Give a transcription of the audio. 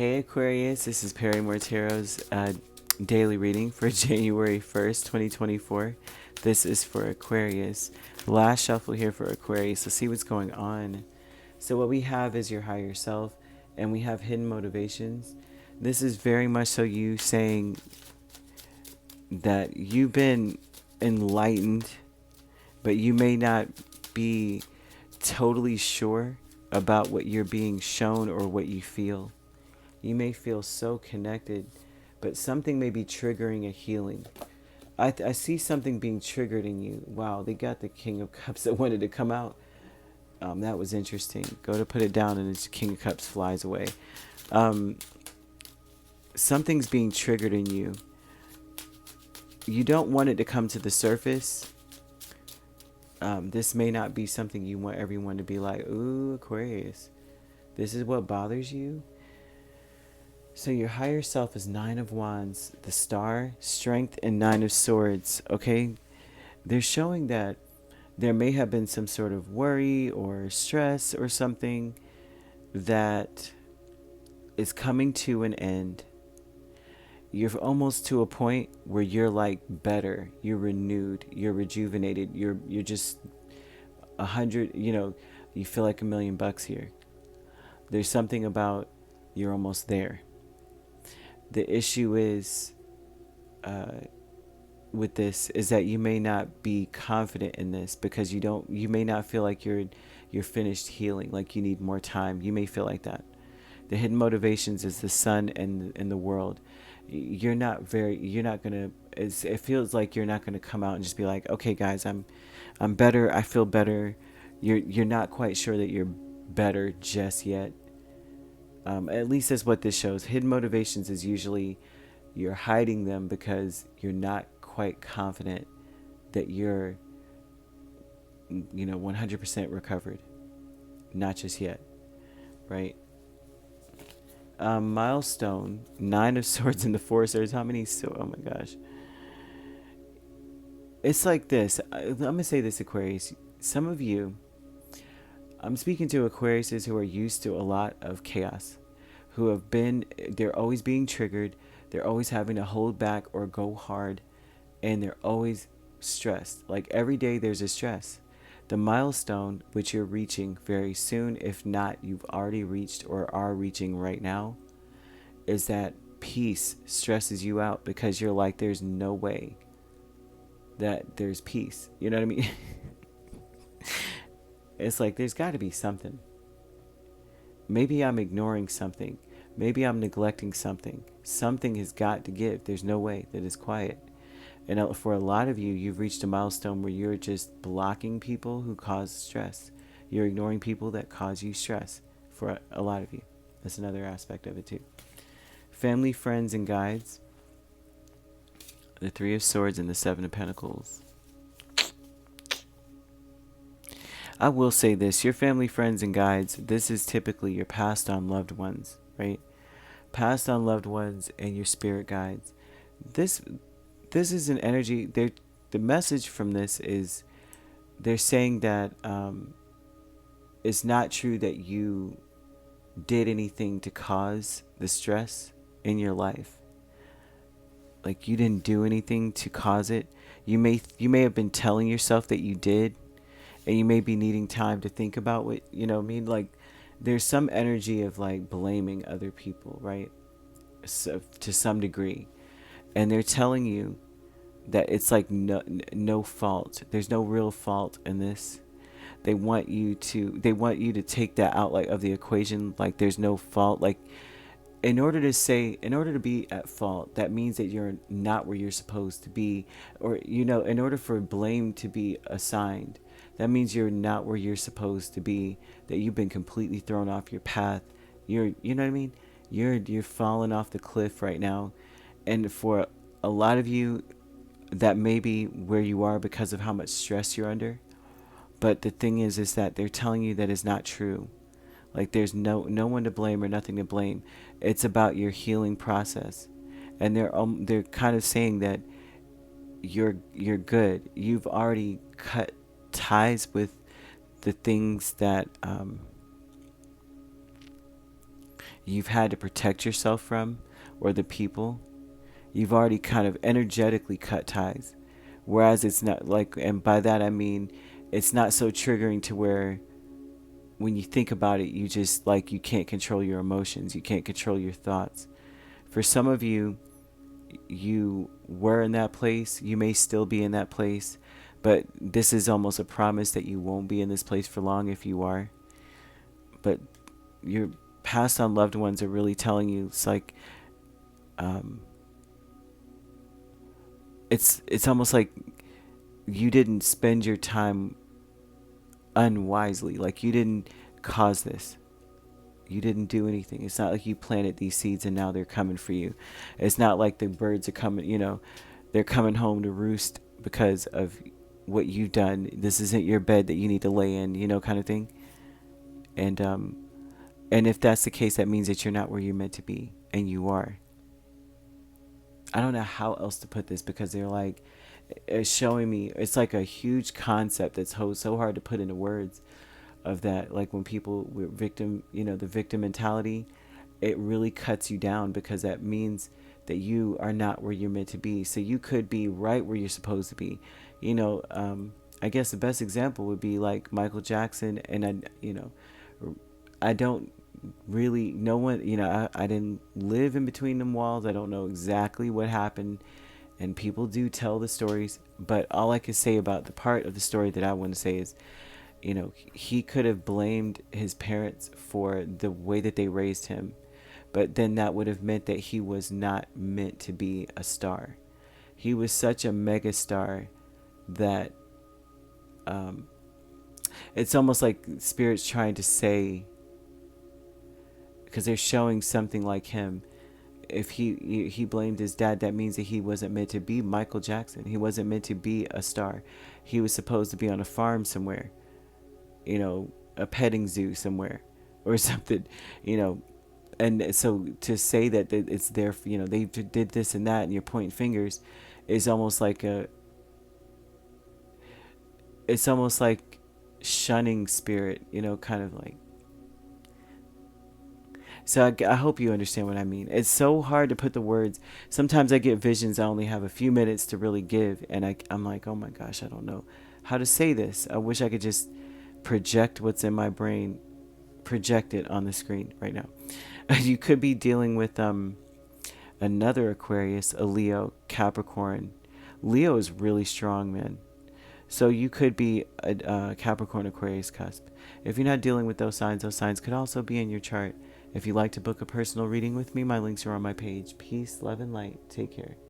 Hey Aquarius, this is Perrymore Tarot's daily reading for January 1st, 2024. This is for Aquarius. Last shuffle here for Aquarius. Let's see what's going on. So what we have is your higher self, and we have hidden motivations. This is very much so you saying that you've been enlightened, but you may not be totally sure about what you're being shown or what you feel. You may feel so connected, but something may be triggering a healing. I see something being triggered in you. Wow, they got the King of Cups that wanted to come out. That was interesting. Go to put it down and the King of Cups flies away. Something's being triggered in you. You don't want it to come to the surface. This may not be something you want everyone to be like, ooh, Aquarius, this is what bothers you. So your higher self is 9 of Wands, the Star, Strength, and 9 of Swords, okay? They're showing that there may have been some sort of worry or stress or something that is coming to an end. You're almost to a point where you're like better, you're renewed, you're rejuvenated, you're just 100, you feel like $1,000,000 here. There's something about you're almost there. The issue is with this is that you may not be confident in this because you may not feel like you're finished healing, like you need more time. You may feel like that. The hidden motivations is the sun and the world. It feels like you're not gonna come out and just be like, okay guys, I'm better, I feel better. You're not quite sure that you're better just yet. At least that's what this shows. Hidden motivations is usually you're hiding them because you're not quite confident that you're 100% recovered. Not just yet, right? Milestone, 9 of Swords and the 4 of Swords. How many? Oh my gosh. It's like this. I'm going to say this, Aquarius. Some of you, I'm speaking to Aquariuses who are used to a lot of chaos, they're always being triggered, they're always having to hold back or go hard, and they're always stressed. Like every day there's a stress. The milestone, which you're reaching very soon, if not you've already reached or are reaching right now, is that peace stresses you out because you're like, there's no way that there's peace. You know what I mean? It's like there's got to be something. Maybe I'm ignoring something. Maybe I'm neglecting something. Something has got to give. There's no way that it's quiet. And for a lot of you, you've reached a milestone where you're just blocking people who cause stress. You're ignoring people that cause you stress for a lot of you. That's another aspect of it too. Family, friends, and guides. The 3 of Swords and the 7 of Pentacles. I will say this, your family, friends, and guides, this is typically your passed on loved ones, right? Passed on loved ones and your spirit guides. This is an energy, the message from this is they're saying that it's not true that you did anything to cause the stress in your life. Like you didn't do anything to cause it. You may have been telling yourself that you did, and you may be needing time to think about what, like there's some energy of like blaming other people, right? So, to some degree. And they're telling you that it's like no fault. There's no real fault in this. They want you to take that out like of the equation, like there's no fault. Like in order to be at fault, that means that you're not where you're supposed to be, or in order for blame to be assigned, that means you're not where you're supposed to be, that you've been completely thrown off your path. You know what I mean? You're falling off the cliff right now. And for a lot of you, that may be where you are because of how much stress you're under. But the thing is that they're telling you that is not true. Like there's no one to blame or nothing to blame. It's about your healing process. And they're kind of saying that you're good. You've already cut ties with the things that you've had to protect yourself from, or the people. You've already kind of energetically cut ties. Whereas it's not like, and by that I mean, it's not so triggering to where when you think about it, you just like, you can't control your emotions. You can't control your thoughts. For some of you, you were in that place. You may still be in that place, but this is almost a promise that you won't be in this place for long if you are. But your passed on loved ones are really telling you, it's like, it's almost like you didn't spend your time unwisely. Like, you didn't cause this. You didn't do anything. It's not like you planted these seeds and now they're coming for you. It's not like the birds are coming, they're coming home to roost because of what you've done. This isn't your bed that you need to lay in, kind of thing. And if that's the case, that means that you're not where you're meant to be, and you are. I don't know how else to put this, because they're like, it's showing me, it's like a huge concept that's so hard to put into words, of that, like when people with victim, the victim mentality, it really cuts you down, because that means that you are not where you're meant to be. So you could be right where you're supposed to be. I guess the best example would be like Michael Jackson, and I don't really, no one, I didn't live in between them walls. I don't know exactly what happened, and people do tell the stories, but all I can say about the part of the story that I want to say is, he could have blamed his parents for the way that they raised him, but then that would have meant that he was not meant to be a star. He was such a mega star that it's almost like Spirit's trying to say, because they're showing something like him. If he blamed his dad, that means that he wasn't meant to be Michael Jackson. He wasn't meant to be a star. He was supposed to be on a farm somewhere, a petting zoo somewhere or something, and so to say that it's their, they did this and that, and you're pointing fingers, is almost like it's almost like shunning Spirit, kind of like. So I hope you understand what I mean. It's so hard to put the words. Sometimes I get visions I only have a few minutes to really give, and I'm like, oh my gosh, I don't know how to say this. I wish I could just project what's in my brain, project it on the screen right now. You could be dealing with another Aquarius, a Leo, Capricorn. Leo is really strong, man. So you could be a Capricorn, Aquarius cusp. If you're not dealing with those signs could also be in your chart. If you'd like to book a personal reading with me, my links are on my page. Peace, love, and light. Take care.